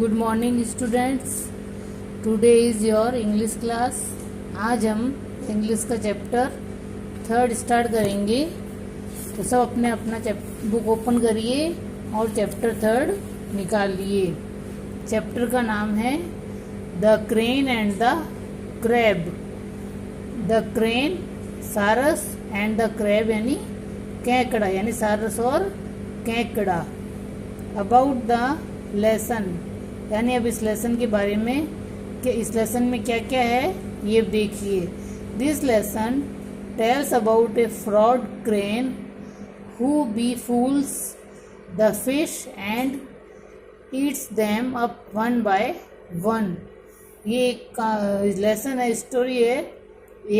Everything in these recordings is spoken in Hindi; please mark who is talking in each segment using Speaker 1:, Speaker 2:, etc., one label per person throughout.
Speaker 1: Good morning students. Today is your English class. आज हम इंग्लिश का चैप्टर 3 स्टार्ट करेंगे। तो सब अपने अपना बुक ओपन करिए और चैप्टर 3 निकालिए। चैप्टर का नाम है the crane and the crab. The crane सारस एंड द क्रैब यानी केकड़ा, यानी सारस और केकड़ा। अबाउट द लेसन, यानी अब इस लेसन के बारे में कि इस लेसन में क्या क्या है ये देखिए। This lesson tells about A fraud crane who be fools the fish and Yeats them up one by one. ये एक लेसन है, स्टोरी है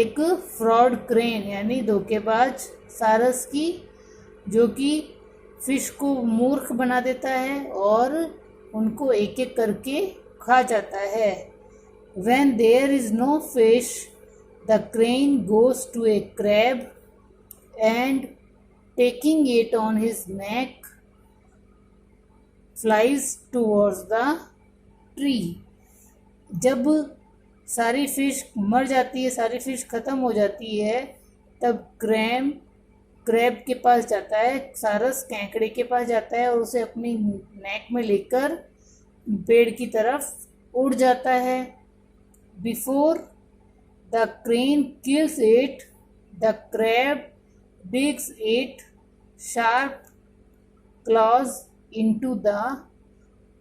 Speaker 1: एक फ्रॉड क्रेन यानी धोखेबाज सारस की, जो कि फिश को मूर्ख बना देता है और उनको एक एक करके खा जाता है। When there is no fish, the crane goes to a crab and taking it on his neck flies towards the tree. जब सारी फिश मर जाती है, सारी फिश खत्म हो जाती है, तब क्रैब के पास जाता है, सारस केकड़े के पास जाता है और उसे अपनी नेक में लेकर पेड़ की तरफ उड़ जाता है। Before the crane kills it, the crab digs it sharp claws into the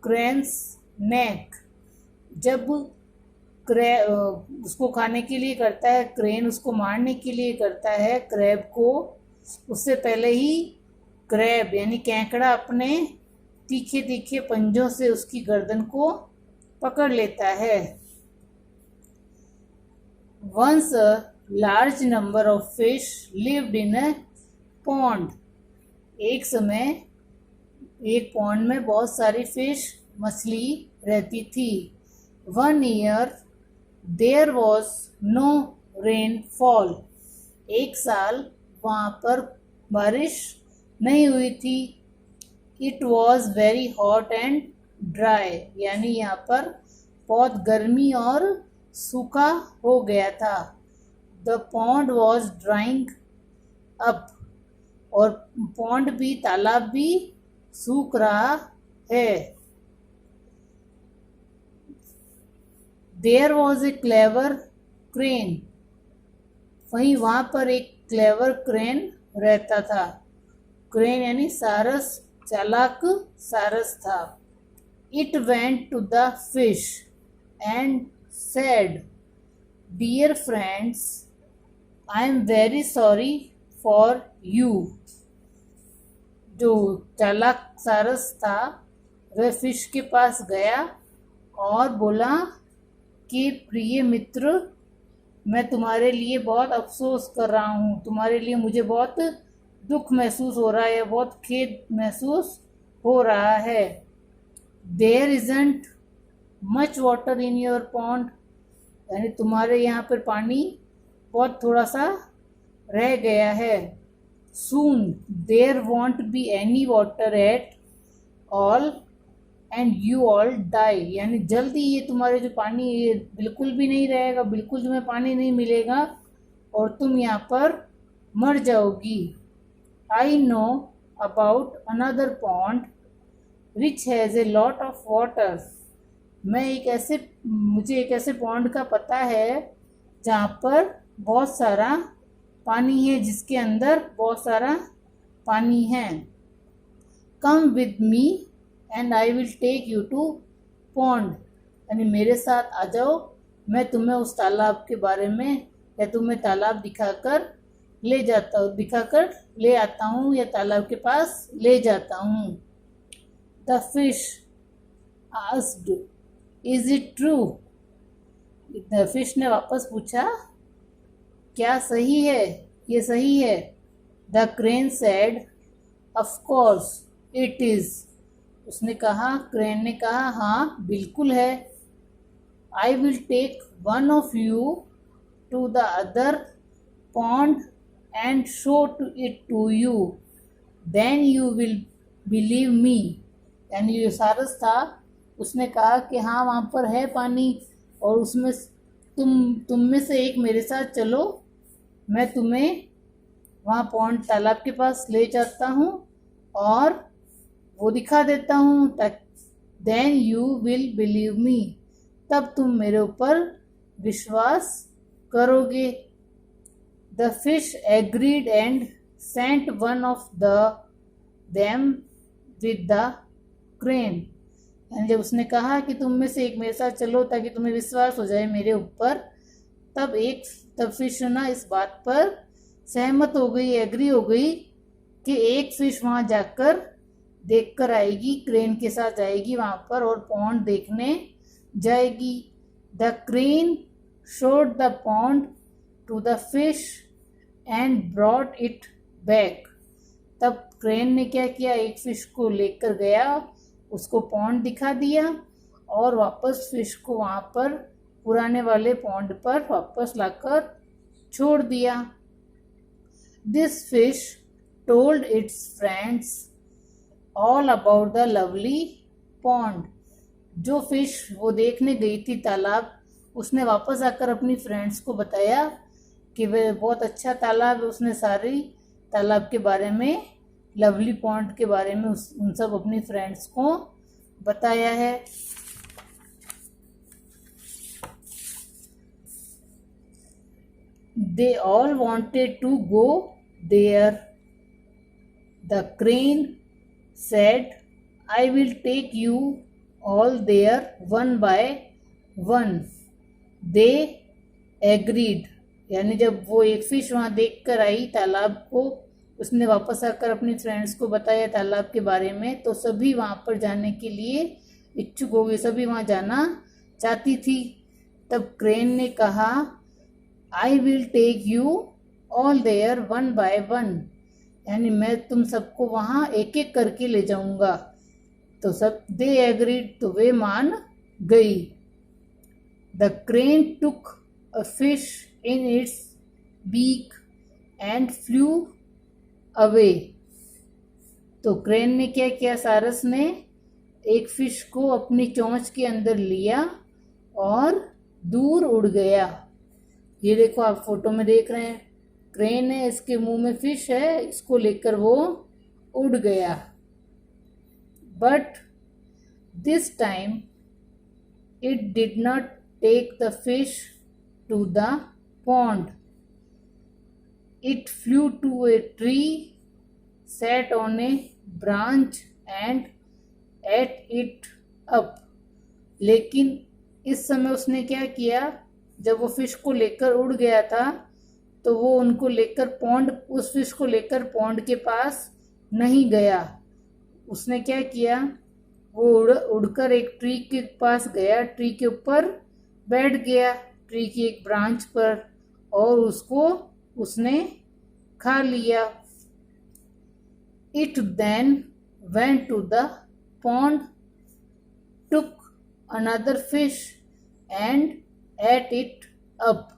Speaker 1: crane's neck. जब उसको खाने के लिए करता है, क्रेन उसको मारने के लिए करता है क्रैब को, उससे पहले ही क्रैब यानी केकड़ा अपने तीखे तीखे पंजों से उसकी गर्दन को पकड़ लेता है। Once a large number of fish lived in a pond. एक समय एक पॉन्ड में बहुत सारी फिश मछली रहती थी। One year there was no rainfall. एक साल वहाँ पर बारिश नहीं हुई थी। It was very hot and dry, यानी यहाँ पर बहुत गर्मी और सूखा हो गया था। The pond was drying up, और पॉन्ड भी, तालाब भी सूख रहा है। There was a clever crane. वहाँ पर एक क्लेवर क्रेन रहता था। क्रेन यानी सारस, चालाक सारस था। It went to the fish and said, dear friends, I am very sorry for you. जो चालाक सारस था वह फिश के पास गया और बोला कि प्रिय मित्र, मैं तुम्हारे लिए बहुत अफसोस कर रहा हूँ, तुम्हारे लिए मुझे बहुत दुख महसूस हो रहा है, बहुत खेद महसूस हो रहा है। There isn't much water in your pond, यानी तुम्हारे यहाँ पर पानी बहुत थोड़ा सा रह गया है। Soon there won't be any water at all and you all die, यानी जल्दी ये तुम्हारे जो पानी ये बिल्कुल भी नहीं रहेगा, बिल्कुल तुम्हें पानी नहीं मिलेगा और तुम यहाँ पर मर जाओगी। I know about another pond which has a lot of water. मुझे एक ऐसे पॉन्ड का पता है जहाँ पर बहुत सारा पानी है, जिसके अंदर बहुत सारा पानी है। Come with me and I will take you to pond, यानी मेरे साथ आ जाओ, मैं तुम्हें उस तालाब के बारे में या तुम्हें तालाब दिखाकर ले आता हूँ या तालाब के पास ले जाता हूँ। The fish asked, is it true? The fish ने वापस पूछा, क्या सही है, ये सही है? The crane said, of course it is. उसने कहा, क्रेन ने कहा, हाँ बिल्कुल है। I will take one of you to the other pond and show it to you, then you will believe me. यानी जो सारस था उसने कहा कि हाँ वहाँ पर है पानी और उसमें तुम में से एक मेरे साथ चलो, मैं तुम्हें वहाँ पॉन्ड तालाब के पास ले जाता हूँ और वो दिखा देता हूँ, then you will believe me, तब तुम मेरे ऊपर विश्वास करोगे। The fish agreed and sent one of them with the crane. यानी जब उसने कहा कि तुम में से एक मेरे साथ चलो ताकि तुम्हें विश्वास हो जाए मेरे ऊपर, तब फिश ना इस बात पर सहमत हो गई, एग्री हो गई कि एक फिश वहां जाकर देख कर आएगी, क्रेन के साथ जाएगी वहां पर और पॉन्ड देखने जाएगी। The crane showed the pond to the fish and brought it back. तब क्रेन ने क्या किया, एक फिश को लेकर गया, उसको पॉन्ड दिखा दिया और वापस फिश को वहां पर पुराने वाले पॉन्ड पर वापस लाकर छोड़ दिया। This fish told it's friends all about the lovely pond. जो फिश वो देखने गई थी तालाब, उसने वापस आकर अपनी फ्रेंड्स को बताया कि वह बहुत अच्छा तालाब है। उसने सारी तालाब के बारे में, लवली पॉन्ड के बारे में उन सब अपनी फ्रेंड्स को बताया है। They all wanted to go there. The crane said, I will take you all there one by one. They agreed. यानी जब वो एक फिश वहां देख कर आई तालाब को, उसने वापस आकर अपनी फ्रेंड्स को बताया तालाब के बारे में, तो सभी वहां पर जाने के लिए इच्छुक हो गए, सभी वहां जाना चाहती थी। तब क्रेन ने कहा, I will take you all there one by one. यानी मैं तुम सबको वहां एक एक करके ले जाऊंगा। तो सब दे एग्रीड, तो वे मान गई। The crane took a fish in its beak and flew away. तो क्रेन ने क्या किया, सारस ने एक फिश को अपनी चोंच के अंदर लिया और दूर उड़ गया। ये देखो आप फोटो में देख रहे हैं, क्रेन है, इसके मुंह में फिश है, इसको लेकर वो उड़ गया। But this time it did not take the fish to the pond. It flew to a tree, sat on a branch and ate it up। लेकिन इस समय उसने क्या किया, जब वो फिश को लेकर उड़ गया था तो वो उनको लेकर उस फिश को लेकर पॉन्ड के पास नहीं गया। उसने क्या किया, वो उड़कर एक ट्री के पास गया, ट्री के ऊपर बैठ गया, ट्री की एक ब्रांच पर, और उसको उसने खा लिया। It then went to the pond, took another fish and ate it up।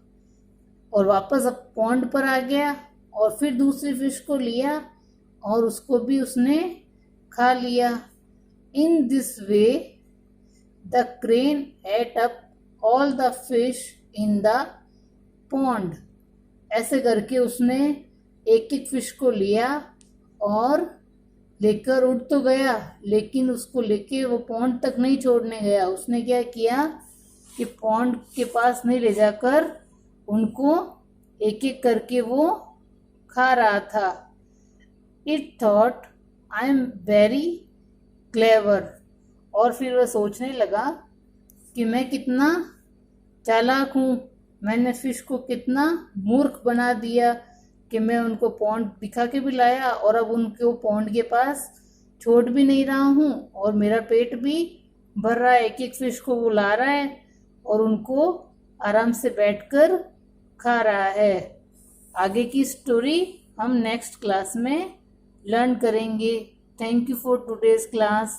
Speaker 1: और वापस अब पॉन्ड पर आ गया और फिर दूसरी फिश को लिया और उसको भी उसने खा लिया। In this way the crane ate up all the fish in the pond। ऐसे करके उसने एक एक फिश को लिया और लेकर उड़ तो गया, लेकिन उसको लेके वो पॉन्ड तक नहीं छोड़ने गया। उसने क्या किया कि पॉन्ड के पास नहीं ले जाकर उनको एक एक करके वो खा रहा था। It thought I am very clever. और फिर वह सोचने लगा कि मैं कितना चालाक हूँ, मैंने फिश को कितना मूर्ख बना दिया कि मैं उनको पॉन्ड दिखा के भी लाया और अब उनको पॉन्ड के पास छोड़ भी नहीं रहा हूँ और मेरा पेट भी भर रहा है। एक एक फिश को वो ला रहा है और उनको आराम से बैठकर खा रहा है। आगे की स्टोरी हम नेक्स्ट क्लास में लर्न करेंगे। Thank you for today's class.